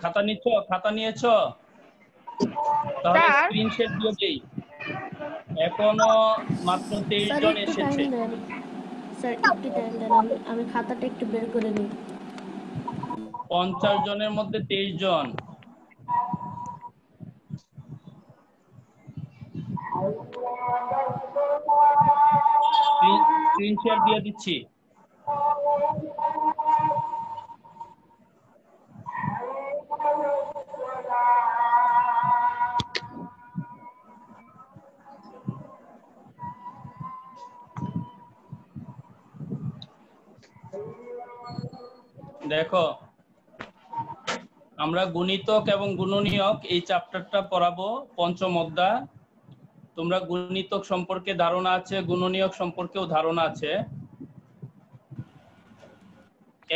খাতা নিয়েছো? তাহলে স্যার স্ক্রিনশট দিয়ে দেই। এখনো মাত্র 23 জন এসেছে। স্যার একটু টাইম দেন, আমি খাতাটা একটু বের করে নিই। 50 জনের মধ্যে 23 জন। স্ক্রিনশট দিয়ে দিচ্ছি। দেখো, আমরা গুণিতক এবং গুণনীয়ক এই চ্যাপ্টারটা পড়াবো পঞ্চম অধ্যায়। তোমরা গুণিতক সম্পর্কে ধারণা আছে, গুণনীয়ক সম্পর্কেও ধারণা আছে।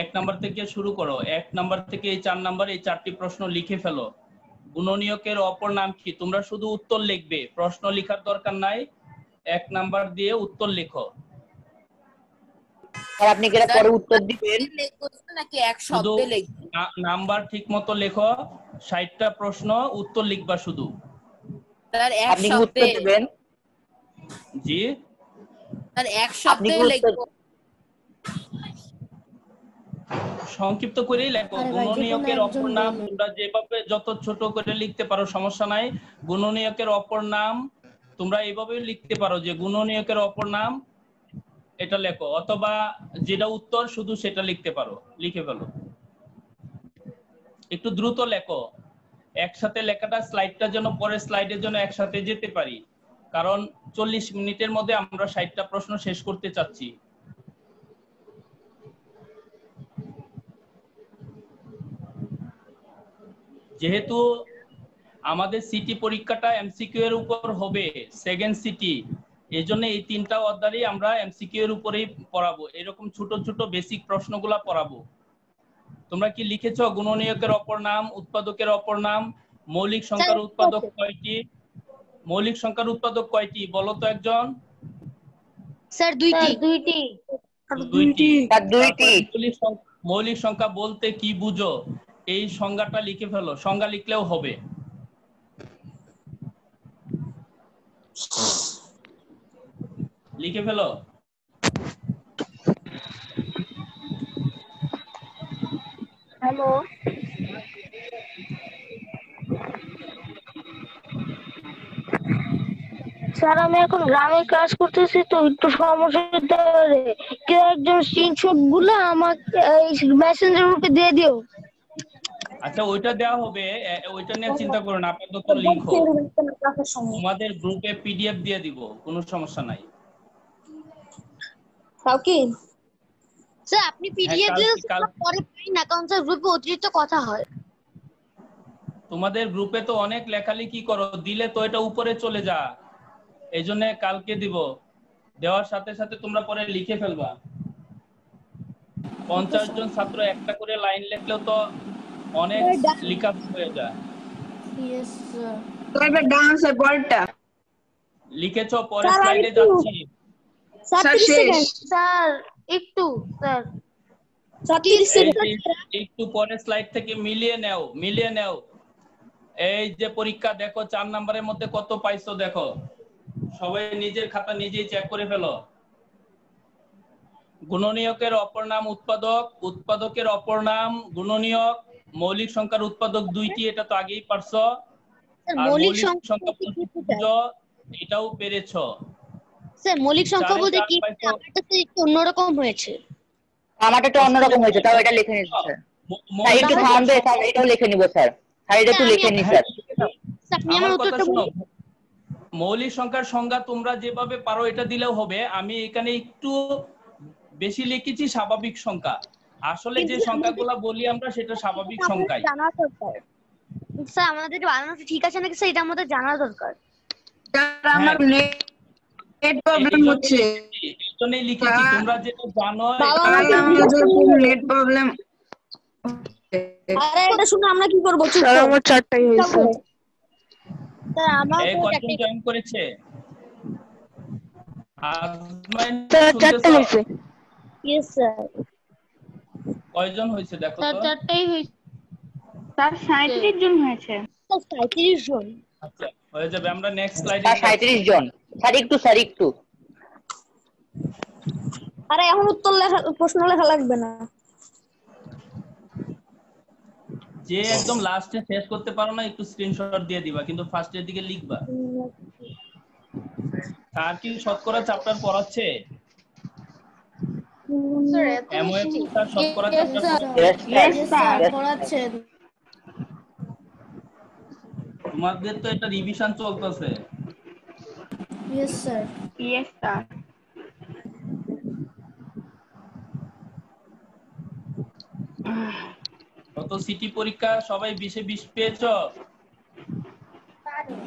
1 নাম্বার থেকে শুরু করো। 1 নাম্বার থেকে এই 4 নাম্বার, এই 4টি প্রশ্ন লিখে ফেলো। গুণনীয়কের অপর নাম কি? তোমরা শুধু উত্তর লিখবে, প্রশ্ন লেখার দরকার নাই। 1 নাম্বার দিয়ে উত্তর লেখো। আর আপনি কি পরে উত্তর দিবেন নাকি এক শব্দে লিখবেন? নাম্বার ঠিকমতো লেখো। 60টা প্রশ্ন, উত্তর লিখবা শুধু। স্যার এক আপনি শব্দে উত্তর দিবেন? জি স্যার এক শব্দে লিখবো। সংক্ষিপ্ত করেই লেখো। গুণনীয়কের অপর নাম তোমরা যেভাবে যত ছোট করে লিখতে পারো সমস্যা নাই। গুণনীয়কের অপর নাম তোমরা এইভাবে লিখতে পারো যে গুণনীয়কের অপর নাম, এটা লেখো, অথবা যেটা উত্তর শুধু সেটা লিখতে পারো। লিখে ফেলো, একটু দ্রুত লেখো। একসাথে লেখাটা, স্লাইডটা যেন পরের স্লাইডের জন্য একসাথে যেতে পারি, কারণ 40 মিনিটের মধ্যে আমরা 60টা প্রশ্ন শেষ করতে চাচ্ছি। যেহেতু আমাদের সিটি পরীক্ষাটা এমসিকিউ এর উপর হবে, সেকেন্ড সিটি, এজন্য এই 3টা অধ্যায়ই আমরা এমসিকিউ এর উপরেই পড়াবো। এরকম ছোট ছোট বেসিক প্রশ্নগুলা পড়াবো। তোমরা কি লিখেছো? গুণনীয়কের অপর নাম, উৎপাদকের অপর নাম, মৌলিক সংখ্যার উৎপাদক কয়টি? মৌলিক সংখ্যার উৎপাদক কয়টি বলো তো একজন? স্যার দুইটি। মৌলিক সংখ্যা বলতে কি বুঝো, এই সংজ্ঞাটা লিখে ফেলো। সংজ্ঞা লিখলেও হবে। লিখে ফেলো। হ্যালো স্যার, আমি এখন গ্রামে কাজ করতেছি তো একটু সমস্যা হতে পারে। কেউ একজন স্ক্রিনশট গুলো আমাকে মেসেঞ্জার গ্রুপে দিয়ে দিও। আচ্ছা, ওইটা দেওয়া হবে, ওইটা নিয়ে চিন্তা করো না, আপাতত লিখো। তোমাদের গ্রুপে পিডিএফ দিয়ে দিব, কোনো সমস্যা নাই। কি স্যার আপনি পিডিএফ দিলে পরে পাই না, কারণ স্যার গ্রুপে অতিরিক্ত কথা হয়। তোমাদের গ্রুপে তো অনেক লেখালেখি করো, দিলে তো এটা উপরে চলে যা, এইজন্য কালকে দিব। দেওয়ার সাথে সাথে তোমরা পরে লিখে ফেলবা। 50 জন ছাত্র একটা করে লাইন লিখলেও তো অনেক লেখা হয়ে যায়। লিখেছো? পরে স্লাইডে যাচ্ছি। স্যার একটু একটু পরে স্লাইড থেকে মিলিয়ে নেও। এই যে পরীক্ষা দেখো, 4 নম্বরের মধ্যে কত পাইছো দেখো। সবাই নিজের খাতা নিজেই চেক করে ফেলো। গুণনীয়কের অপর নাম উৎপাদক, উৎপাদকের অপর নাম গুণনীয়ক, মৌলিক সংখ্যার উৎপাদক দুইটি, এটা তো আগেই পারছো। আর মৌলিক সংখ্যা এটাও পেরেছো। স্যার মৌলিক সংখ্যা বলতে কি আমারটা তো একটু অন্যরকম হয়েছে। আমারটা একটু অন্যরকম হয়েছে, তাও এটা লিখে নিচ্ছি স্যার। স্যার একটু থামবে স্যার, এটাও লিখে নিব স্যার। স্যার এটা একটু লিখে নি স্যার। আমার কথা শুনো, মৌলিক সংখ্যার সংজ্ঞা তোমরা যেভাবে পারো এটা দিলেও হবে। আমি এখানে একটু বেশি লিখেছি স্বাভাবিক সংখ্যা। আসলে যে সংখ্যাগুলো বলি আমরা সেটা স্বাভাবিক সংখ্যাই। স্যার আমাদের বানানোটা ঠিক আছে নাকি স্যার, এটা আমাদের জানা দরকার। আমার নেট প্রবলেম হচ্ছে, এজন্যই লিখেছি। তোমরা যেটা জানো, আমাদের নেট প্রবলেম। আরে এটা শুনে আমরা কি করব? স্যার আমার 4টাই হয়েছে। স্যার আমার কয়জন জয়েন করেছে? আজমাইন স্যার 4টা হয়েছে। Yes sir. কয়জন হয়েছে দেখো তো? স্যার 4টাই হয়েছে। তার 37 জন হয়েছে। 37 জন। আচ্ছা হয়ে যাবে, আমরা নেক্সট স্লাইডে স্যার 37 জন। স্যার একটু আরে এখন উত্তর লেখা, প্রশ্ন লেখা লাগবে না। যে একদম লাস্টে শেষ করতে পারো না একটু স্ক্রিনশট দিয়ে দিবা, কিন্তু ফার্স্টের দিকে লিখবা। আর কি শতকরা চ্যাপ্টার পড়াচ্ছে? এমওএফ স্যার শতকরা চ্যাপ্টার Yes, sir. পড়াচ্ছেন। তোমাদের তো এটা রিভিশন চলতেছে। Yes, sir. Yes sir. গত সিটি পরীক্ষা সবাই 20 এ 20 পেয়েছো?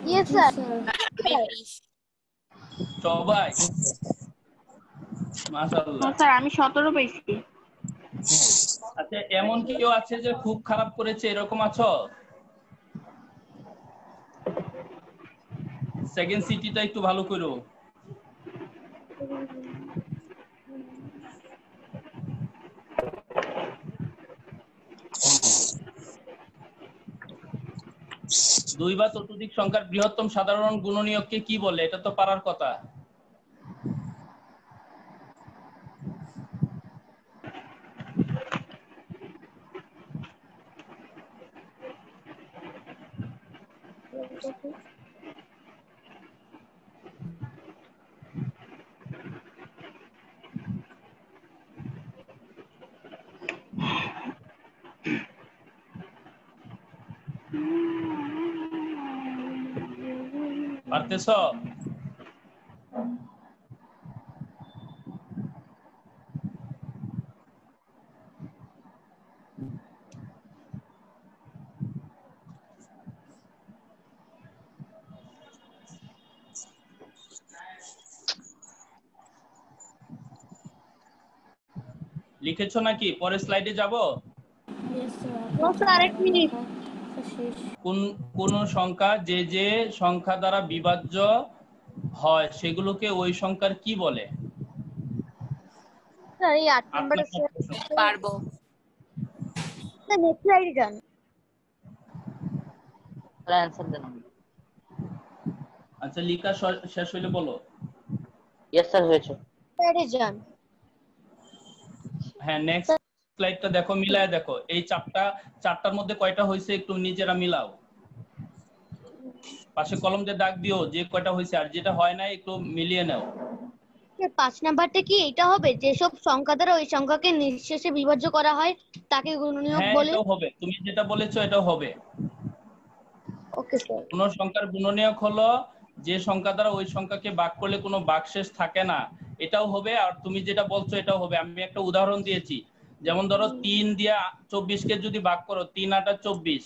Yes Yes, sir. sir. সবাই মাশাআল্লাহ। স্যার আমি 17 পেয়েছি। আচ্ছা এমন কেউ আছে যে খুব খারাপ করেছে, এরকম আছো? সেকেন্ড সিটিটা একটু ভালো করো। দুই বা ততোধিক সংখ্যার বৃহত্তম সাধারণ গুণনীয়ককে কি বলে? এটা তো পারার কথা। পারতেছ? লিখেছো নাকি? পরের স্লাইডে যাব। Yes, sir. নো স্যার, এক মিনিট। শেষ। কোন সংখ্যা যে যে সংখ্যা দ্বারা বিভাজ্য হয় সেগুলোকে ওই সংখ্যার কি বলে? স্যার এই 8 8 নাম্বারে নম্বর প্রশ্ন। পারবো। স্যার নেক্সট স্লাইডে যান। অ্যানসার দেন। আচ্ছা লিখা শেষ হইলে বলো। ইয়েস স্যার হয়েছে। স্লাইডে যান। হ্যাঁ নেক্সট স্লাইডটা দেখো, মিলায় দেখো এই চারটার মধ্যে কয়টা হয়েছে একটু নিজেরা মিলাও। পাশে কলম দিয়ে দাগ দিও যে কয়টা হয়েছে, আর যেটা হয় না একটু মিলিয়ে নাও। 5 নাম্বারটা কি এটা হবে, যেসব সংখ্যা দ্বারা ওই সংখ্যাকে নিঃশেষে বিভাজ্য করা হয় তাকে গুণনীয়ক হ্যাঁ বলে? এটাও হবে, তুমি যেটা বলেছো এটাও হবে। Okay sir. কোন সংখ্যার গুণনীয়ক হলো যে সংখ্যা দ্বারা ওই সংখ্যাকে ভাগ করলে কোনো ভাগশেষ থাকে না, এটাও হবে। আর তুমি যেটা বলছো এটাও হবে। আমি একটা উদাহরণ দিয়েছি, যেমন ধরো 3 দিয়ে 24 কে যদি ভাগ করো 3 8 24,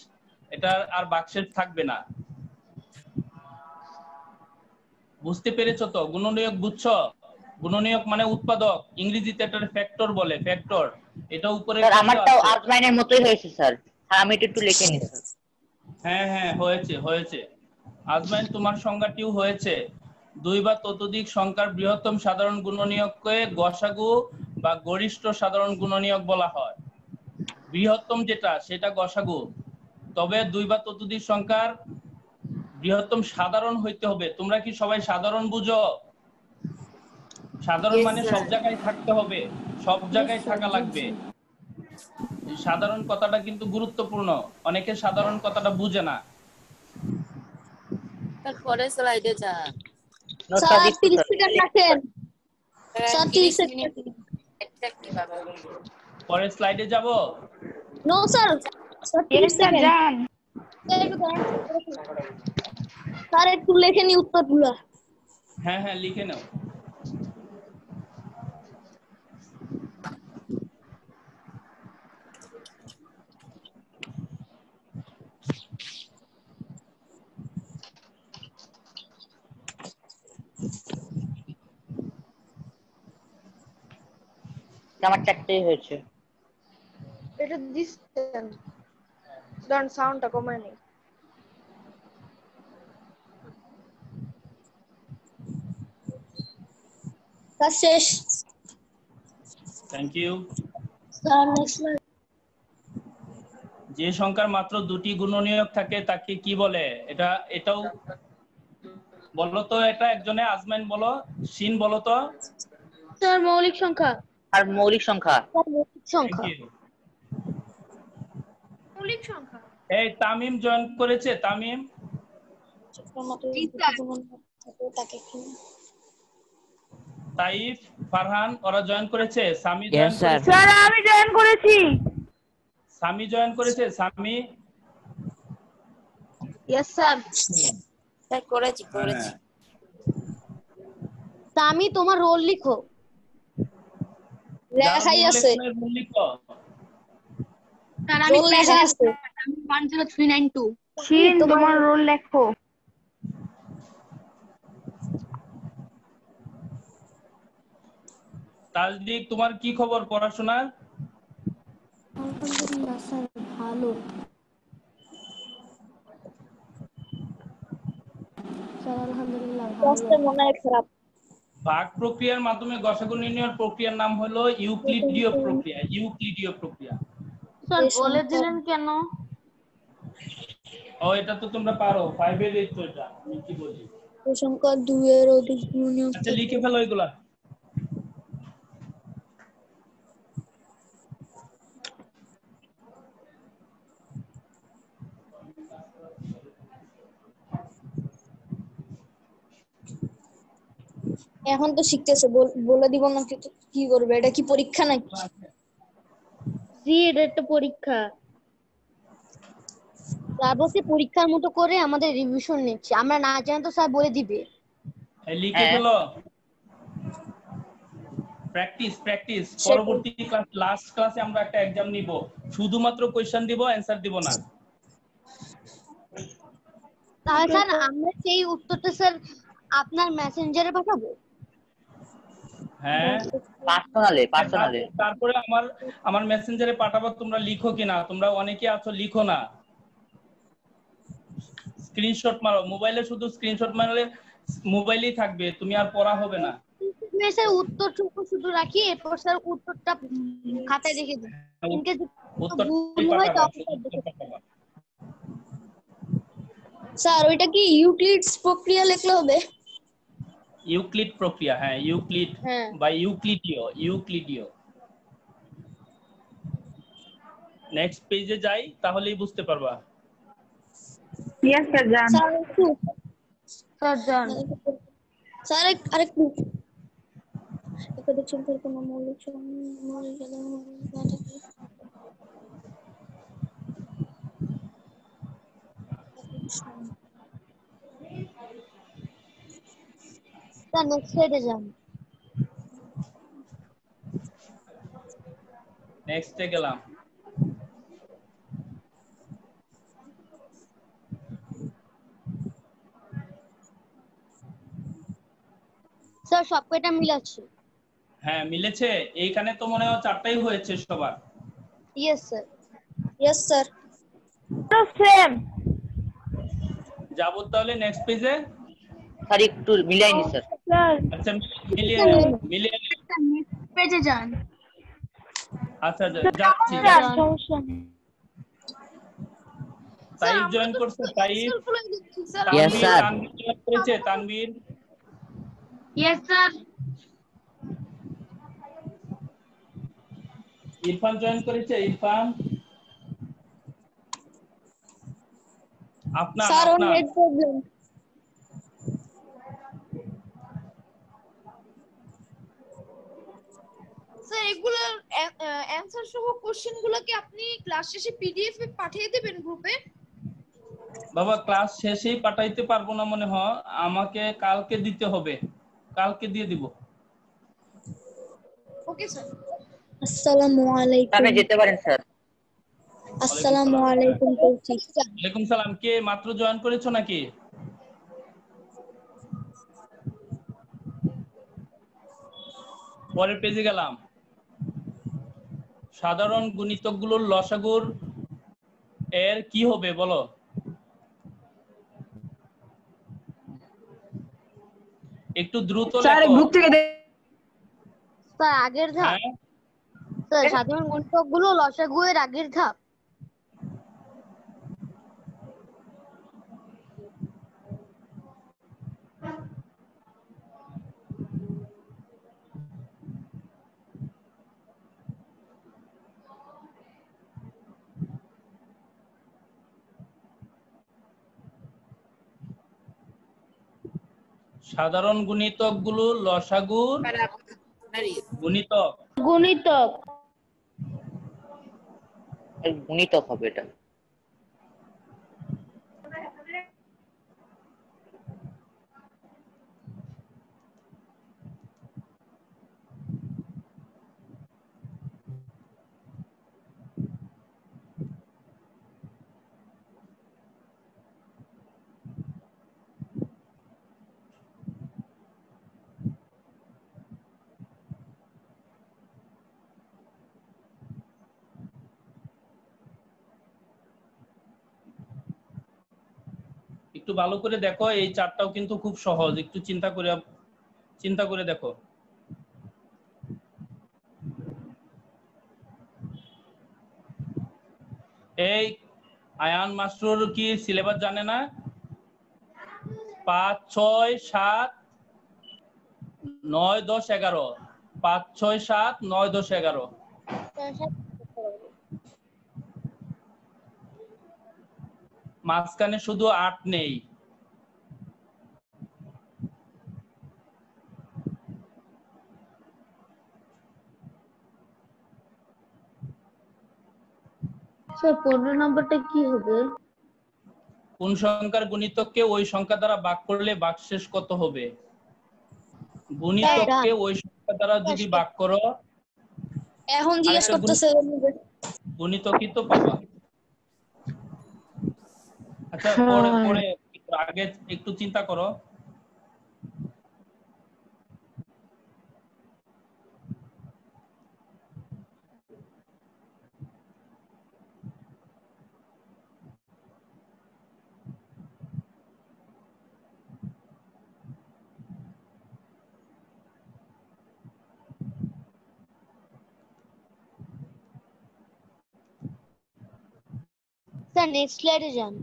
এটা আর ভাগশেষ থাকবে না। বুঝতে পেরেছো তো? গুণনীয়ক বুঝছো? গুণনীয়ক মানে উৎপাদক, ইংরেজিতে এটা ফ্যাক্টর বলে, ফ্যাক্টর। এটা উপরে স্যার আমারটাও আজমাইনের মতোই হয়েছে স্যার। হ্যাঁ আমি এটা একটু লিখে নিই স্যার। হ্যাঁ হ্যাঁ হয়েছে। আজমাইন তোমার সংখ্যাটিও হয়েছে। দুই বা ততোধিক সংখ্যার বৃহত্তম সাধারণ গুণনীয়ককে গসাগু বা গরিষ্ঠ সাধারণ গুণনীয়ক বলা হয়। বৃহত্তম যেটা সেটা গসাগু, তবে দুই বা ততোধিক সংখ্যার বৃহত্তম সাধারণ হইতে হবে। তোমরা কি সবাই সাধারণ বুঝো? সাধারণ মানে সব জায়গায় থাকতে হবে, সব জায়গায় থাকা লাগবে। সাধারণ কথাটা কিন্তু গুরুত্বপূর্ণ, অনেকে সাধারণ কথাটা বুঝে না। তারপরে স্লাইডে যান। স্যার 30 সেকেন্ড রাখেন। Sir 30 second. কিভাবে? পরের স্লাইডে যাব। No sir, sir 30 yes sir second. যান। স্যার একটু লিখে নি উত্তরগুলো। হ্যাঁ হ্যাঁ লিখে নাও। আমার 4টেই হয়েছে। এটা দিছেন, ডান সাউন্ডটা কমায় নেই। স্যার শেষ। Thank you. Sir next slide. যে সংখ্যার মাত্র দুটি গুণনীয়ক থাকে তাকে কি বলে? এটাও বলো তো, এটা একজনে আজমাইন বলো, শিন বলো তো। স্যার মৌলিক সংখ্যা। আর মৌলিক সংখ্যা। মৌলিক থ্যাংক সংখ্যা। ইউ। মৌলিক সংখ্যা। এই তামিম জয়েন করেছে, তামিম। তাইফ, ফারহান ওরা জয়েন করেছে। সামি জয়েন করেছে। স্যার আমি জয়েন করেছি। সামি জয়েন করেছে, সামি। Yes sir. স্যার করেছি। হ্যাঁ। সামি তোমার রোল লিখো। লেখাই আছে। রোল লিখো। স্যার আমি লেখা আছে 10392। শিন তোমার রোল লেখো। তাজদিক, তোমার কি খবর পড়াশোনার? আলহামদুলিল্লাহ স্যার ভালো। স্যার আলহামদুলিল্লাহ ভালো। মনে হয় খারাপ। ভাগ প্রক্রিয়ার মাধ্যমে গসাগু নির্ণয়ের প্রক্রিয়ার নাম হলো ইউক্লিডীয় প্রক্রিয়া। ইউক্লিডীয় প্রক্রিয়া। স্যার বলে দিলেন কেন? ও এটা তো তোমরা পারো, 5 এর এই তো এটা আমি কি বলি। সংখ্যা 2 এর অধিক গুণনীয়ক। আচ্ছা লিখে ফেলো এগুলা। এখন তো শিখতেছে, বলে দিব না কি করবে? এটা কি পরীক্ষা নাকি? জি এটা একটা পরীক্ষা। স্যার বলছে পরীক্ষার মতো করে আমাদের রিভিশন নিচ্ছে, আমরা না জানি তো স্যার বলে দিবে। লিখে ফেলো। প্র্যাকটিস। পরবর্তী ক্লাস, লাস্ট ক্লাসে আমরা একটা এক্সাম নিব, শুধুমাত্র কোশ্চেন দিব, অ্যানসার দিব না। তাহলে স্যার আমরা সেই উত্তরটা স্যার আপনার মেসেঞ্জারে পাঠাবো। হ্যাঁ পার্সোনালে। তারপরে আমার মেসেঞ্জারে পাঠাবো, তোমরা লিখো কিনা। তোমরা অনেকে আছো লিখো না, স্ক্রিনশট মারো। মোবাইলে শুধু স্ক্রিনশট মারলে মোবাইলেই থাকবে, তুমি আর পড়া হবে না। স্যার উত্তরটুকু শুধু রাখি, এরপর স্যার উত্তরটা খাতায় রেখে দিই। ইনকেস ভুল হয় তখন স্যার ওইটা কি ইউক্লিডস প্রক্রিয়া লিখলে হবে? ইউক্লিড প্রক্রিয়া, হ্যাঁ ইউক্লিড বা ইউক্লিডীয়। নেক্সট পেজে যাই, তাহলেই বুঝতে পারবা। ইয়েস স্যার জান। স্যার জান। স্যার আরেকটু একাধিক সংখ্যার কোন মৌলিক সংখ্যা স্যার নেক্সট স্লাইডে যান। নেক্সটে গেলাম। স্যার সব কয়টা মিলাচ্ছি। হ্যাঁ মিলেছে। এইখানে তো মনে হয় 4টাই হয়েছে সবার। Yes sir. Yes sir. তো সেম। যাবো তাহলে নেক্সট পেজে। স্যার একটু মিলাইনি স্যার। স্যার আচ্ছা মিলিয়ে নেক্সট পেজে যান। আচ্ছা যাচ্ছি। তাইফ জয়েন করছে, Taif. Yes, sir. Tanvir join করেছে, Tanvir. Yes sir. Irfan join করেছে, ইরফান। স্যার ওর নেট প্রবলেম। স্যার এগুলোর অ্যানসার সহ কোশ্চেনগুলো কি আপনি ক্লাস শেষে পিডিএফ এ পাঠিয়ে দেবেন গ্রুপে? বাবা ক্লাস শেষেই পাঠাইতে পারবো না মনে হয়, আমাকে কালকে দিতে হবে, কালকে দিয়ে দিব। Okay sir. আসসালামু আলাইকুম। আপনি যেতে পারেন স্যার। আসসালামু আলাইকুম। ওয়ালাইকুম সালাম। কে মাত্র জয়েন করেছো নাকি? পরের পেজে গেলাম। সাধারণ গুণিতকগুলোর লসাগুর এর কি হবে বলো? একটু দ্রুত স্যার লেখো। গ্রুপ থেকে স্যার আগের ধাপ। হ্যাঁ? স্যার সাধারণ গুণিতকগুলো লসাগু এর আগের ধাপ। সাধারণ গুণিতক গুলো লসাগুর গুণিতক। গুণিতক। গুণিতক হবে এটা। একটু ভালো করে দেখো, এই চারটাও কিন্তু খুব সহজ, একটু চিন্তা করে দেখো। এই আয়ান মাস্টার কি সিলেবাস জানে না? 5 6 7 9 10 11, 5 6 7 9 10 11। মাঝখানে শুধু 8 নেই। স্যার 15 নম্বরটা কি হবে? কোন সংখ্যার গুণিতককে ওই সংখ্যা দ্বারা ভাগ করলে ভাগশেষ কত হবে? গুণিতককে ওই সংখ্যা দ্বারা যদি ভাগ করো, এখন জিজ্ঞেস করতেছে গুণিতকই তো পাবা। আচ্ছা, পরে আগে একটু চিন্তা করো। স্যার নেক্সট স্লাইডে যান।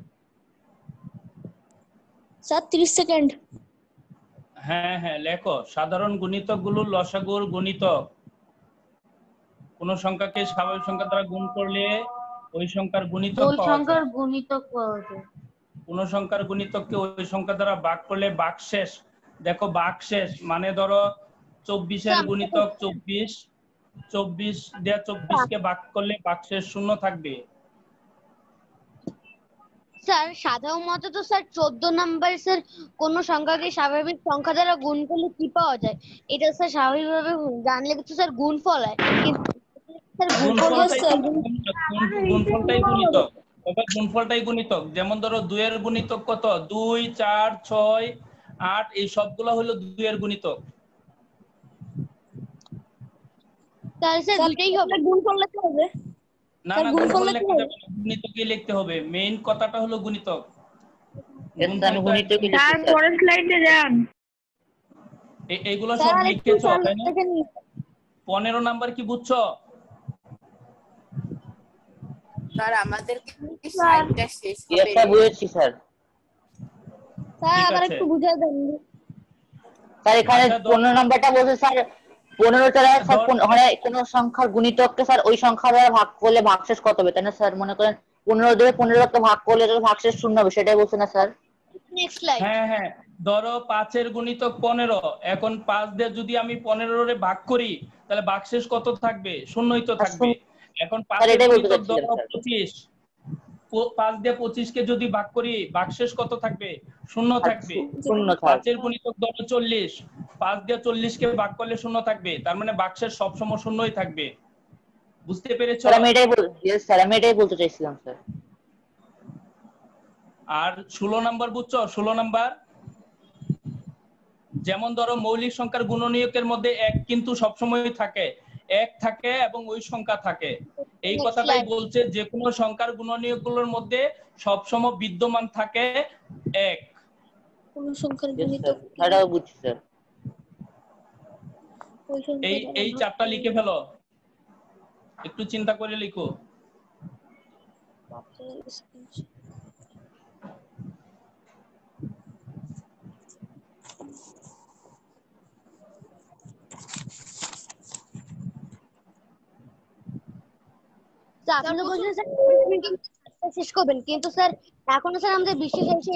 Sir 30 second. হ্যাঁ হ্যাঁ, লেখো সাধারণ গুণিতক গুলো লসাগুর গুণিতক। কোন সংখ্যাকে স্বাভাবিক সংখ্যা দ্বারা গুণ করলে ওই সংখ্যার গুণিতক ওই পাওয়া সংখ্যার যায়। গুণিতক পাওয়া যায়। কোন সংখ্যার গুণিতককে ওই সংখ্যা দ্বারা ভাগ করলে ভাগশেষ, দেখো ভাগশেষ মানে ধরো 24 এর গুণিতক 24, 24 দিয়ে 24 কে ভাগ করলে ভাগশেষ 0 থাকবে। স্যার সাধারণত তো স্যার 14 নাম্বার স্যার কোন সংখ্যাকে স্বাভাবিক সংখ্যা দ্বারা গুণ করলে কি পাওয়া যায়, এটা স্যার স্বাভাবিকভাবে জানলে তো স্যার গুণফল হয়, কিন্তু স্যার গুণফলটাই গুণিতক। তবে গুণফলটাই গুণিতক। যেমন ধরো 2 এর গুণিতক কত? 2 4 6 8, এই সবগুলো হলো 2 এর গুণিতক। তাহলে স্যার দুটেই হবে। গুণফল লিখতে হবে। না না, গুণফল লেখা যাবে না, গুণিতকই লিখতে হবে। মেইন কথাটা হলো গুণিতক। আমি গুণিতকই লিখছি স্যার স্যার। পরের স্লাইডে যান। এইগুলো সব লিখেছো তাই না? 15 নাম্বার কি বুঝছো? স্যার আমাদের স্লাইডটা শেষ করে এটা বুঝেছি স্যার। স্যার আবার একটু বুঝিয়ে দেন। স্যার এখানে 15 নাম্বারটা বলছে স্যার 15 দ্বারা স্যার ওখানে কোন সংখ্যার গুণিতককে স্যার ওই সংখ্যা দ্বারা ভাগ করলে ভাগশেষ কত হবে, তাই না স্যার? মনে করেন 15 দিয়ে 15 কে ভাগ করলে তো ভাগশেষ 0 হবে, সেটাই বলছে না স্যার? Next slide. হ্যাঁ হ্যাঁ, ধরো 5 এর গুণিতক 15, এখন 5 দিয়ে যদি আমি 15 রে ভাগ করি তাহলে ভাগশেষ কত থাকবে? 0ই তো থাকবে। এখন 5 এর গুণিতক ধরো 25, 5 দিয়ে 25 কে যদি ভাগ করি ভাগশেষ কত থাকবে? 0 থাকবে। 5 এর গুণিতক ধরো 40, 5 দিয়ে 40 কে ভাগ করলে 0 থাকবে, তার মানে ভাগশেষ সবসময় 0ই থাকবে। বুঝতে পেরেছো? স্যার আমি এটাই বলতে চাইছিলাম স্যার। আর 16 নাম্বার বুঝছো? 16 নাম্বার যেমন ধরো মৌলিক সংখ্যার গুণনীয়কের মধ্যে 1 কিন্তু সবসময় থাকে, 1 থাকে এবং ওই সংখ্যা থাকে। এই কথাটাই বলছে, যে কোনো সংখ্যার গুণনীয়কগুলোর মধ্যে সবসময় বিদ্যমান থাকে 1। কোন সংখ্যার গুণিতক এটাও বুঝছি স্যার। এই চারটা লিখে ফেলো, একটু চিন্তা করে লিখো। আপনি তো বলছেন স্যার শেষ করবেন, কিন্তু স্যার এখনো স্যার আমাদের বিশেষ হয়েছে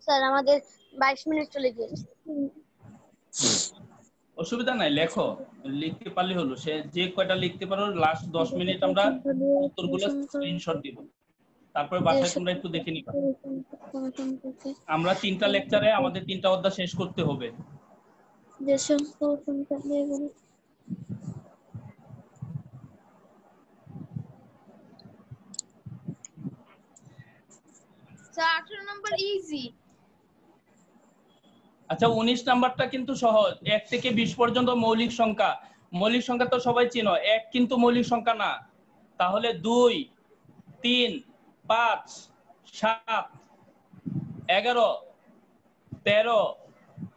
স্যার, আমাদের 22 মিনিট চলে গিয়েছে। অসুবিধা নাই, লেখো, লিখতে পারলে হলো। সে যে কয়টা লিখতে পারো লাস্ট 10 মিনিট আমরা উত্তরগুলো স্ক্রিনশট দিব, তারপরে বাসায় তোমরা একটু দেখে নিবা। আমরা 3টা লেকচারে আমাদের 3টা অধ্যায় শেষ করতে হবে। Sir 18 number easy. আচ্ছা 19 নাম্বারটা কিন্তু সহজ। 1 থেকে 20 পর্যন্ত মৌলিক সংখ্যা। মৌলিক সংখ্যা তো সবাই চিনো, 1 কিন্তু মৌলিক সংখ্যা না। তাহলে 2, 3, 5, 7, 11, 13,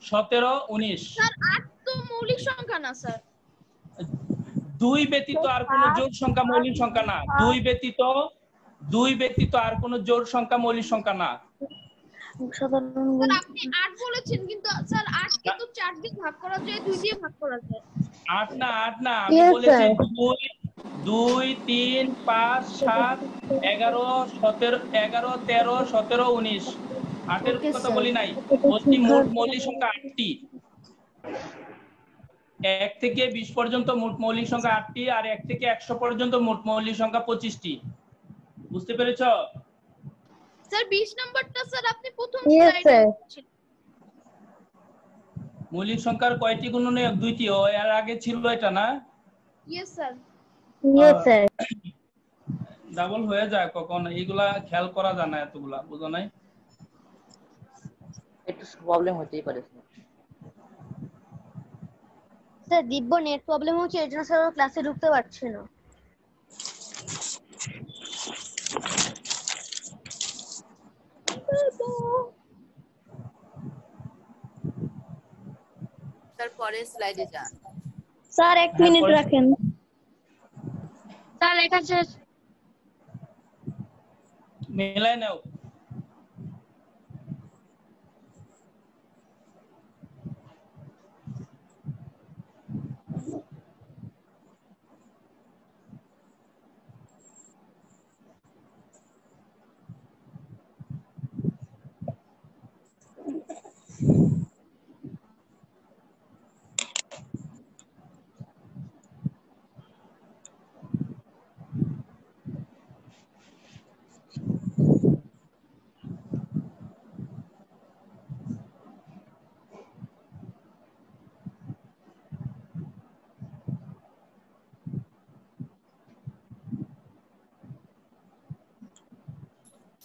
17, 19। স্যার 8 তো মৌলিক সংখ্যা না স্যার। 2 ব্যতীত আর কোনো জোড় সংখ্যা মৌলিক সংখ্যা না। 2 ব্যতীত আর কোনো জোড় সংখ্যা মৌলিক সংখ্যা না। স্যার আপনি 8 বলেছেন, কিন্তু স্যার 8 কিন্তু 4 দিয়ে ভাগ করা যায়, 2 দিয়ে ভাগ করা যায়। 8 না, আমি বলেছি 2, 3, 5, 7, 11, 13, 19। 8 এর কথা বলি নাই, বলছি মোট মৌলিক সংখ্যা 8টি। 1 থেকে 20 পর্যন্ত মোট মৌলিক সংখ্যা 8টি, আর 1 থেকে 100 পর্যন্ত মোট মৌলিক সংখ্যা 25টি। বুঝতে পেরেছো? স্যার 20 নাম্বারটা স্যার আপনি প্রথম স্লাইডে বলেছিলেন। মৌলিক সংখ্যার কয়টি গুণনীয়ক? 2টি। ও এর আগে ছিল এটা না? Yes sir. ডাবল হয়ে যায় কখন, এইগুলা খেয়াল করা যায় না, এতগুলা বুঝো নাই? একটু প্রবলেম হতেই পারে স্যার দিব্য নেট প্রবলেম হচ্ছে, এর জন্য স্যার ক্লাসে ঢুকতে পারছে না। তারপরে স্লাইডে যান। স্যার 1 মিনিট রাখেন। স্যার লেখা শেষ। মিলাই নাও।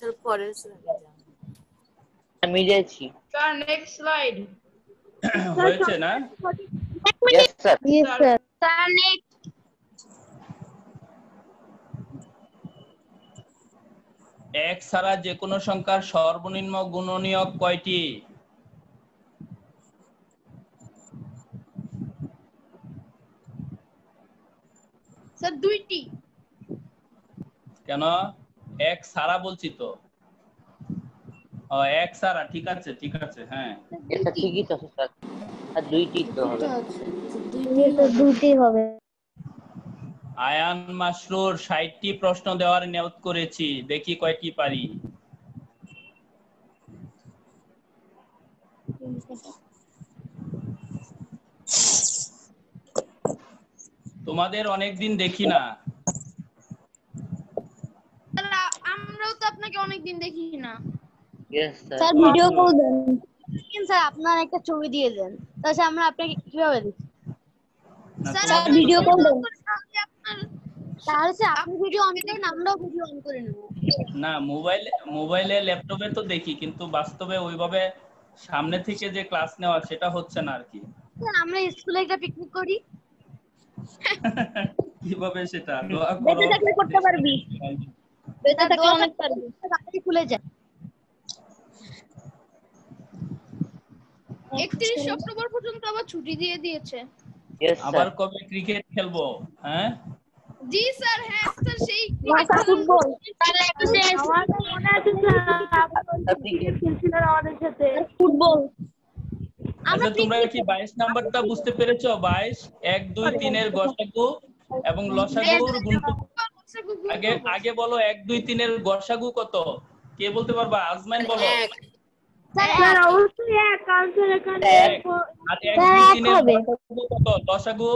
তারপরে স্লাইডে যান। আমি দিয়েছি। Sir next slide. হয়েছে না? Yes sir. Sir next. এক ছাড়া যে কোনো সংখ্যার সর্বনিম্ন গুণনীয়ক কয়টি? স্যার 2টি। কেন? এক ছাড়া বলছি তো। ও এক ছাড়া, ঠিক আছে হ্যাঁ। এটা ঠিকই তো আছে স্যার। আর 2টি তো হবে। দুটি হবে। আয়ান মাসরুর 60টি প্রশ্ন দেওয়ার নিয়ত করেছি, দেখি কয়টি পারি। তোমাদের অনেকদিন দেখি না। আমরাও তো আপনাকে অনেকদিন দেখি না। Yes sir. Sir video call দেন। স্যার আপনার একটা ছবি দিয়ে দেন, তাহলে আমরা আপনাকে কিভাবে দেখি? স্যার ভিডিও কল দেন। তাহলে স্যার আপনি ভিডিও অন করেন, আমরাও ভিডিও অন করে নেব। না, মোবাইলে ল্যাপটপে তো দেখি, কিন্তু বাস্তবে ওইভাবে সামনে থেকে যে ক্লাস নেওয়া সেটা হচ্ছে না আর কি। স্যার আমরা স্কুলে একটা পিকনিক করি। কিভাবে সেটা? দোয়া করো। বেঁচে থাকলে করতে পারবি। বেঁচে থাকলে অনেক পারবি। তাড়াতাড়ি খুলে যা। 31 অক্টোবর পর্যন্ত আবার ছুটি দিয়ে দিয়েছে। यस আবার স্যার। কবে ক্রিকেট খেলবো? হ্যাঁ জি স্যার, হ্যাঁ স্যার, সেই ফুটবল। তাহলে একটা আমার মনে আছে স্যার, আপনি ক্রিকেট খেলছিলেন আমাদের সাথে। ফুটবল। আচ্ছা তোমরা কি 22 নাম্বারটা বুঝতে পেরেছো? 22 1 2 3 এর গসাগু এবং লসাগুর গুণফল। আগে বলো 1 2 3 এর গসাগু কত? কে বলতে পারবা? আজমাইন বলো। স্যার অবশ্যই এক, কারণ স্যার এখানে আর 1 2 3 এর গসাগু কত? লসাগু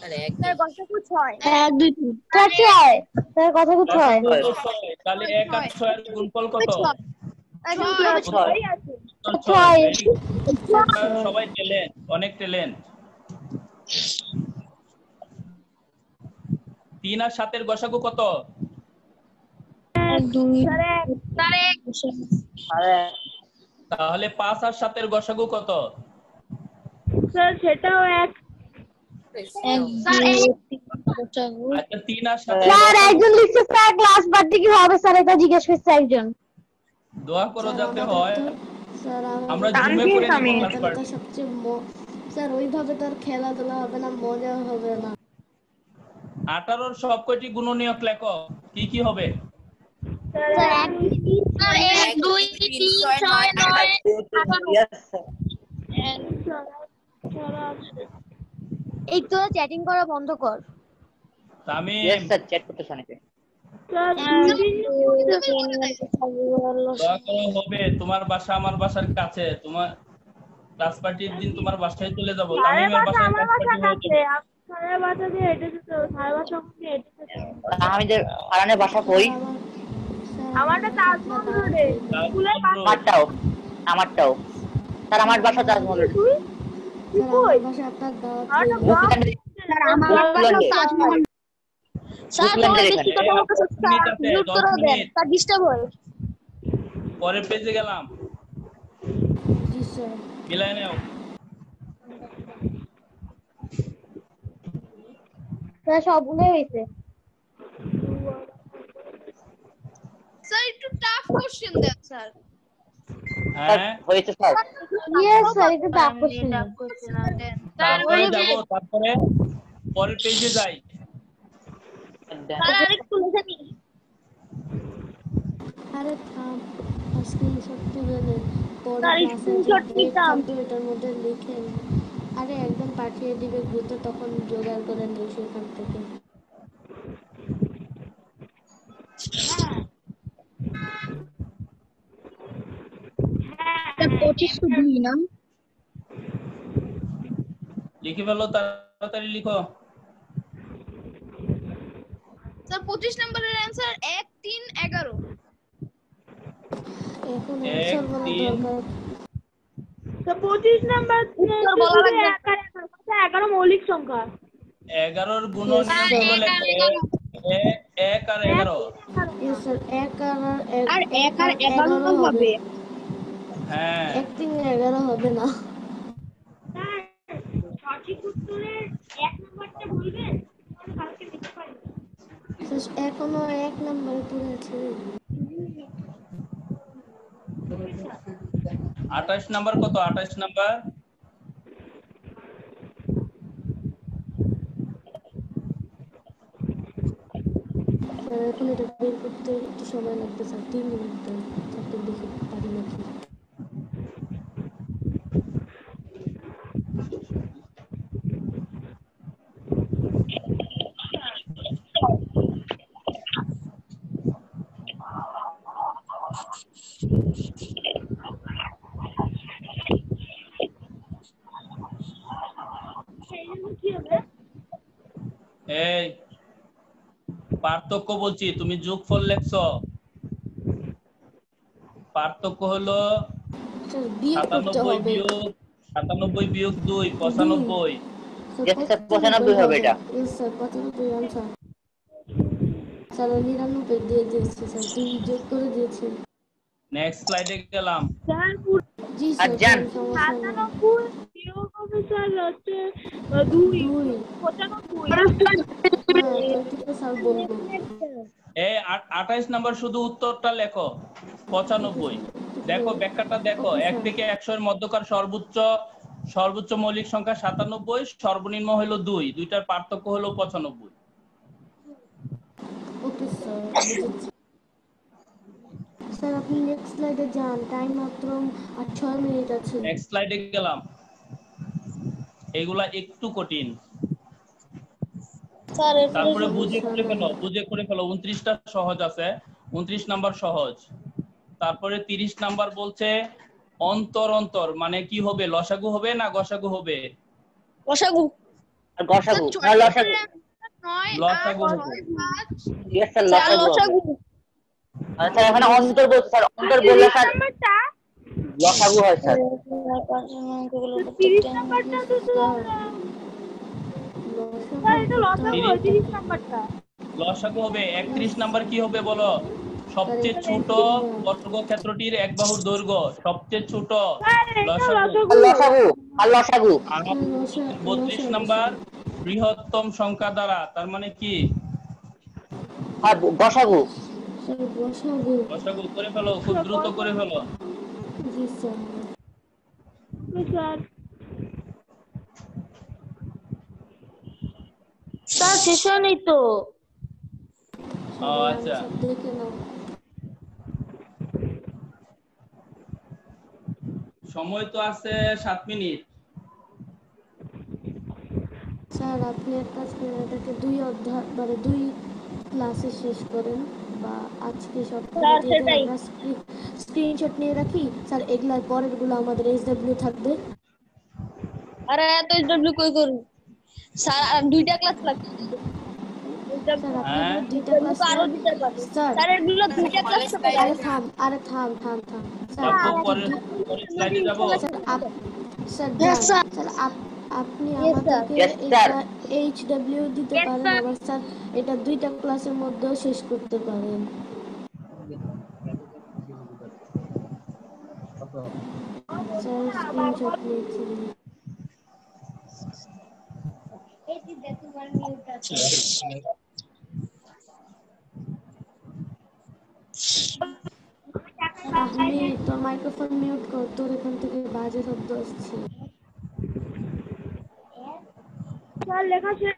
আরে এক স্যার গসাগু 6 1 2 3 স্যার 6 স্যার গসাগু 6 লসাগু তো 6, তাহলে 1 আর 6 এর গুণফল কত? একদম 6 ছয়। সবাই ট্যালেন্ট, অনেক ট্যালেন্ট। 3 আর 7 এর গসাগু কত? 1 2 তাহলে 5 আর 7 এর গসাগু কত? স্যার সেটাও 1 আচ্ছা 3 আর 7 স্যার একজন লিখছে স্যার ক্লাস বাদ কি হবে স্যার এটা জিজ্ঞেস করছে একজন। দোয়া করো যাতে হয়। আমরা জুমে করে নিব ক্লাস পার্ট। স্যার ওইভাবে তো আর খেলাধুলা হবে না, মজা হবে না। 18 এর সব কয়টি গুণনীয়ক লেখো, কি কি হবে? স্যার 1 2 3 6 9 এই তো চ্যাটিং করা বন্ধ কর। তামিম यस सर चैट করতে শুনেছি দোয়া করো হবে। তোমার বাসা আমার বাসার কাছে, তোমার ক্লাস পার্টির দিন তোমার বাসায় চলে যাব। তামিমের বাসায় ক্লাস পার্টি হবে। স্যারের বাসা দিয়ে হেঁটেছে তো, স্যারের বাসা দিয়ে হেঁটেছে। আমি যে ফারানের বাসা কই আমারটা তাজমহল রোডে, স্কুলের পাশে। আমারটাও স্যার আমার বাসা তাজমহল রোড তুই কই? স্যার আমার বাসা তাজমহল। স্যার তোমার বেশি কথা বলতেছ স্যার, মিউট করে দেন স্যার, ডিস্টার্ব হয়। পরের পেজে গেলাম, জি স্যার। মিলাই নাও। স্যার সব ভুলে গেছে। স্যার একটু টাফ কোশ্চেন দেন স্যার। হ্যাঁ হয়েছে স্যার ইয়েস স্যার এটা টাফ কোশ্চেন। তারপরে যাব, তারপরে পরের পেজে যাই। স্যার আরেকটু লিখে নিন। আরে থাম, স্ক্রিনশট তুলে নে। পরে স্যার, ক্লাসে screenshot নিতাম। কম্পিউটারের মধ্যে লিখে নে। আরে একদম পাঠিয়ে দিবে গ্রুপে, তখন জোগাড় করে নিস এখান থেকে। স্যার 2502 না? লিখে ফেলো, তাড়াতাড়ি লিখো। স্যার 25 নম্বরের অ্যানসার 1 3 11। এখন এক, অ্যান্সার বলা তিন। দরকার। তো 25 নাম্বার উত্তর বলা লাগবে। 11 মৌলিক সংখ্যা। 11 এর গুণনীয়ক গুলো লেখো। 1 আর 11। ইয়েস স্যার, 1 আর 1 আর 11 হবে। হ্যাঁ 1 3 11 হবে না। স্যার সঠিক উত্তরের 1 নাম্বারটা বলবেন? আমি কালকে লিখতে পারি। স্যার এখনো 1 নম্বরে পড়ে আছে। 28 নাম্বার কত? 28 নাম্বার স্যার এখন এটা বের করতে একটু সময় লাগবে স্যার, 3 মিনিট দেন, তারপর দেখি পারি নাকি। কি হবে? এই পার্থক্য বলছি, তুমি যোগফল লেখছো। পার্থক্য হলো স্যার বিয়োগ করতে 97 হবে। বিয়োগ 97 বিয়োগ 2 95। Yes, sir, 95 হবে এটা। Yes sir 95 answer. স্যার 99 দিয়ে দিয়েছি স্যার, 2 যোগ করে দিয়েছি। নেক্সট স্লাইডে গেলাম। স্যার জি আর স্যার, জান। কোনো সমস্যা নেই। 97 বিয়োগ হবে স্যার হচ্ছে 2 2 95। হ্যাঁ ওইটা স্যার বলবো। এই 28 নাম্বার শুধু উত্তরটা লেখো 95। দেখো ব্যাখ্যাটা দেখো, 1 থেকে 100 এর মধ্যকার সর্বোচ্চ মৌলিক সংখ্যা 97, সর্বনিম্ন হলো 2, দুইটার পার্থক্য হলো 95। ওকে স্যার, বুঝেছি। স্যার আপনি নেক্সট স্লাইডে যান, টাইম মাত্র 6 মিনিট আছে। নেক্সট স্লাইডে গেলাম। এগুলা একটু কঠিন, স্যার তারপরে বুঝে করে ফেলো। 29টা সহজ আছে, 29 নাম্বার সহজ। তারপরে 30 নাম্বার বলছে অন্তর অন্তর মানে কি হবে? লসাগু হবে না গসাগু হবে? লসাগু। আর গসাগু না লসাগু? 9 লসাগু 8 হবে। 6 5 ইয়েস স্যার স্যার লসাগু হবে। লসাগু। আচ্ছা এখানে অন্তর বলতে স্যার, অন্তর বললে স্যার নাম্বারটা লসাগু হয় স্যার। 30 নাম্বারটা তো স্যার এটা লসাগু 30 নাম্বারটা। লসাগু হবে। 31 নাম্বার কি হবে বলো? সবচেয়ে ছোট বর্গক্ষেত্রটির এক বাহুর দৈর্ঘ্য সবচেয়ে ছোট স্যার এটা লসাগু। লসাগু। আর লসাগু আর লসাগু আর 32 নাম্বার বৃহত্তম সংখ্যা দ্বারা, তার মানে কি? আর গসাগু। স্যার গসাগু। লসাগু করে ফেলো, খুব দ্রুত করে ফেলো। জি স্যার। স্যার স্যার শেষ হয়নি তো। ও আচ্ছা, দেখে নাও। সময় তো আছে 7 মিনিট। স্যার আপনি এক কাজ করেন, এটাকে 2 অধ্যায় মানে 2 ক্লাসে শেষ করেন, বা আজকে সপ্তাহে স্যার, দিয়ে দেন, সেটাই। আমরা স্ক্রিনশট নিয়ে রাখি স্যার। এগুলার পরের গুলো আমাদের SW থাকবে। আরে এত SW কই করুন স্যার, আর 2টা ক্লাস লাগবে। স্যার হ্যাঁ? আপনাদের 2টা ক্লাস আরো দিতে পারবে। স্যার। স্যার এগুলো 2টা ক্লাস তো পাবে। আরে থাম স্যার। তারপর আপনি পরের স্লাইডে যাব। Sir Yes, sir. স্যার আপনি Yes, sir. আমাদেরকে Yes, sir. এটা HW দিতে Yes, পারেন, sir. আবার স্যার এটা 2টা ক্লাসের মধ্যেও শেষ করতে পারেন। স্যার স্ক্রিনশট নিয়েছিলেন। আপনি তোর মাইক্রোফোন মিউট কর, তোর এখান থেকে বাজে শব্দ আসছে। স্যার লেখা শেষ।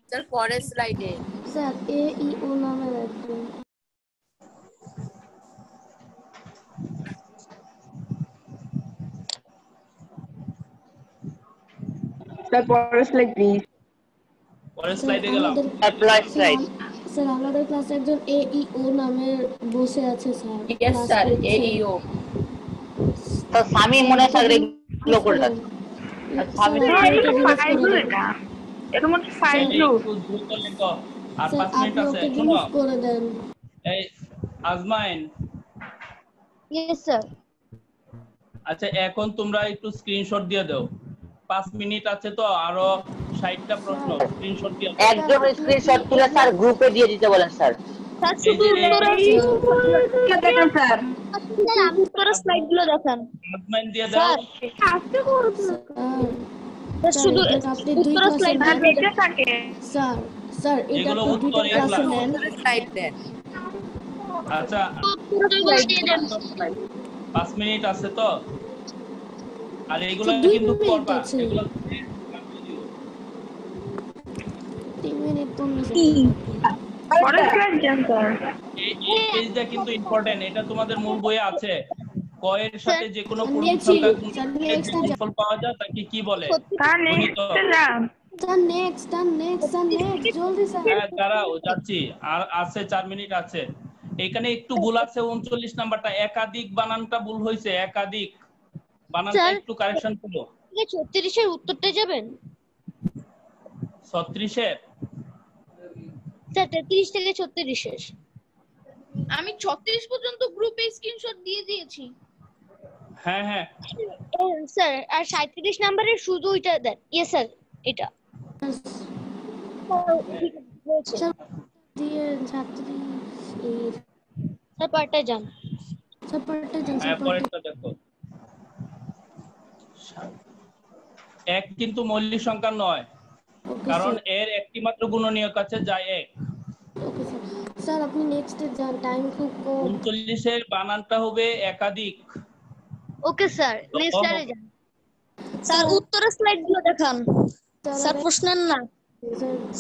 স্যার পরের স্লাইডে স্যার AEO নামের একজন। স্যার পরের স্লাইড প্লিজ। পরের স্যার স্লাইডে গেলাম। Apply slide. স্যার আমাদের ক্লাসে একজন AEO নামের বসে আছে স্যার। ইয়েস ক্লাস স্যার করছে। AEO তো স্বামী মনে হয় স্যার এগুলো করে দেন। স্যার স্যার আপনি এটা ওকে রিলিজ ফাইল করে দেন। এটা। এর মধ্যে ফাইল একটু দ্রুত লেখো, আর স্যার 5 মিনিট আপনি আছে। ওকে শোনো, রিলিজ করে দেন। এই আজমাইন, Yes, sir. আচ্ছা এখন তোমরা একটু স্ক্রিনশট দিয়ে দাও। 5 মিনিট আছে তো, আরো 60টা প্রশ্ন স্ক্রিনশট দিয়ে দাও। একদম স্ক্রিনশট তুলে স্যার গ্রুপে দিয়ে দিতে বলেন স্যার। স্যার শুধু দেখেন স্যার। উত্তরের স্লাইডগুলো দেখান। আজমাইন দিয়ে দাও। স্যার আস্তে করুন। স্যার শুধু আপনি 2 উত্তরের ক্লাসের স্লাইডগুলো আর নিচে থাকে। স্যার এটা এগুলো আপনি উত্তর 2টা এই ক্লাসে ক্লাস। নেন। স্লাইড দেন। আচ্ছা উত্তরের দিয়ে দেন। 5 মিনিট আছে তো, আর এগুলো স্যার, 2 কিন্তু মিনিট করবা আছে। এগুলো 3 মিনিট তো মিস পরের স্লাইড যান স্যার। এই পেজটা কিন্তু ইম্পর্টেন্ট, এটা তোমাদের মূল বইয়ে আছে। ক এর সাথে যে কোনো পূর্ণ নিয়েছি। সংখ্যা গুণ স্যার, করলে next যে গুণফল পাওয়া যায় তাকে কি বলে? স্যার গণিত। নেক্সট যান। স্যার নেক্সট জলদি স্যার। হ্যাঁ দাঁড়াও যাচ্ছি, আর আছে 4 মিনিট আছে। এখানে একটু ভুল আছে 39 নাম্বারটা, একাধিক বানানটা ভুল হয়েছে, একাধিক বানানটা স্যার, একটু কারেকশন করো। 36 এর উত্তরটা যাবেন 36 এর স্যার, 33 থেকে 36 শেষ। আমি 36 পর্যন্ত গ্রুপে স্ক্রিনশট দিয়ে দিয়েছি। হ্যাঁ হ্যাঁ স্যার আর 37 নাম্বারের শুধু ওইটা দেন। ইয়েস স্যার, এটা স্যার দিয়ে ছাত্রী এর স্যার পার্টটা যান। স্যার পার্টটা যান হ্যাঁ স্যার। পরেরটা দেখো। এক কিন্তু মৌলিক সংখ্যা নয়, ওকে কারণ স্যার। এর একটি মাত্র গুণনীয়ক আছে যা 1। Okay sir. স্যার আপনি নেক্সটে যান, টাইম খুব কম। 39 এর বানানটা হবে একাধিক। ওকে স্যার, নেক্সট স্লাইডে যান। স্যার উত্তরের স্লাইডগুলো দেখান। স্যার প্রশ্নের না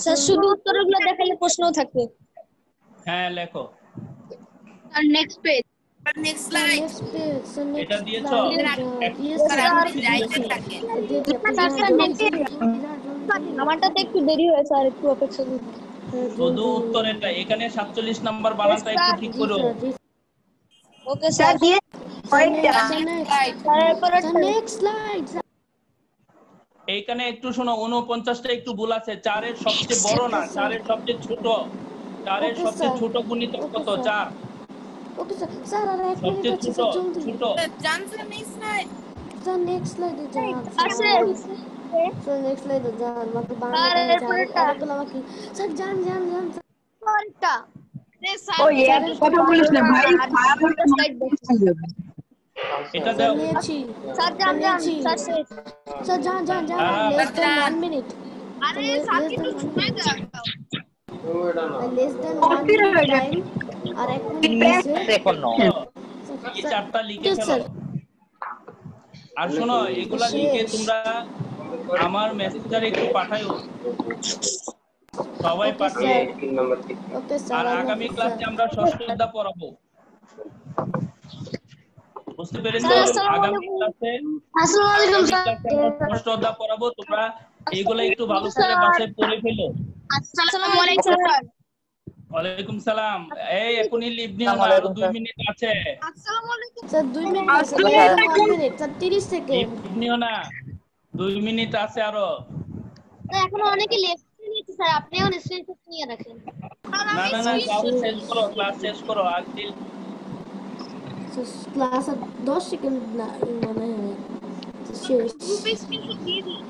স্যার, শুধু উত্তরগুলো দেখালে প্রশ্নও থাকবে। হ্যাঁ লেখো। আর নেক্সট পেজ। নেক্সট স্লাইড এটা দিয়েছো? আমারটাতে একটু দেরি হয়েছে, আর একটু অপেক্ষা করুন। শুধু উত্তরেরটা, এখানে 47 নাম্বার বানানটা একটু ঠিক করো। ওকে স্যার স্যার দিয়ে নেক্সট স্লাইড এইখানে একটু শোনো 49টা একটু ভুল আছে। 4 এর সবচেয়ে বড় না, 4 এর সবচেয়ে ছোট। 4 এর Okay, সবচেয়ে sir. ছোট গুণিতক Okay, কত? sir. 4 ওকে স্যার স্যার আর 1 মিনিট সবচেয়ে আছে ছোট স্যার জলদি ছোট। জানছে নেক্সট স্লাইড স্যার নেক্সট স্লাইডে যান আছে স্যার নেক্সট স্লাইডে যান মাত্র 12 স্যার মিনিট আছে এরপরেরটা অনেকগুলো বাকি স্যার যান যান যান পরেরটা ও এর কথা বলিস না ভাই, এটা স্যার দাও। নিয়েছি স্যার যান যান স্যার শেষ স্যার যান যান যান হ্যাঁ, লেস দেন 1 মিনিট আরে স্যার একটু সময় দাও লেস দেন 1 মিনিট টাইম আর 1 মিনিট আছে এখনো এই চারটা লিখে Yes, sir. ফেলো। আর শোনো এগুলা লিখে তোমরা আমার মেসেঞ্জারে একটু পাঠাইও, সবাই Okay, পাঠিয়ে। sir. ওকে আর স্যার আগামী ক্লাসে আমরা ষষ্ঠ অধ্যায় পড়াবো, বুঝতে পেরেছো? স্যার, আসসালামু আগামী আলাইকুম। ক্লাসে আসসালামু আলাইকুম স্যার আমরা ষষ্ঠ অধ্যায় পড়াবো। তোমরা এইগুলা একটু ভালো করে বাসায় পড়ে ফেলো। আসসালামু আলাইকুম স্যার ওয়ালাইকুম সালাম। এই এখনই লিভ নিও না, আরো 2 মিনিট আছে। আসসালামু আলাইকুম স্যার 2 মিনিট আছে ভাই 1 মিনিট স্যার 30 সেকেন্ড লিভ নিও না, 2 মিনিট আছে আরো। স্যার এখনো অনেকে লেকচার নিয়েছে স্যার আপনিও স্ক্রিনশট নিয়ে রাখেন না না না, ক্লাস শেষ করো, ক্লাস শেষ করো। আজকে ক্লাস 10 সেকেন্ড না মানে শেষ গ্রুপে স্ক্রিনশট দিয়ে দিই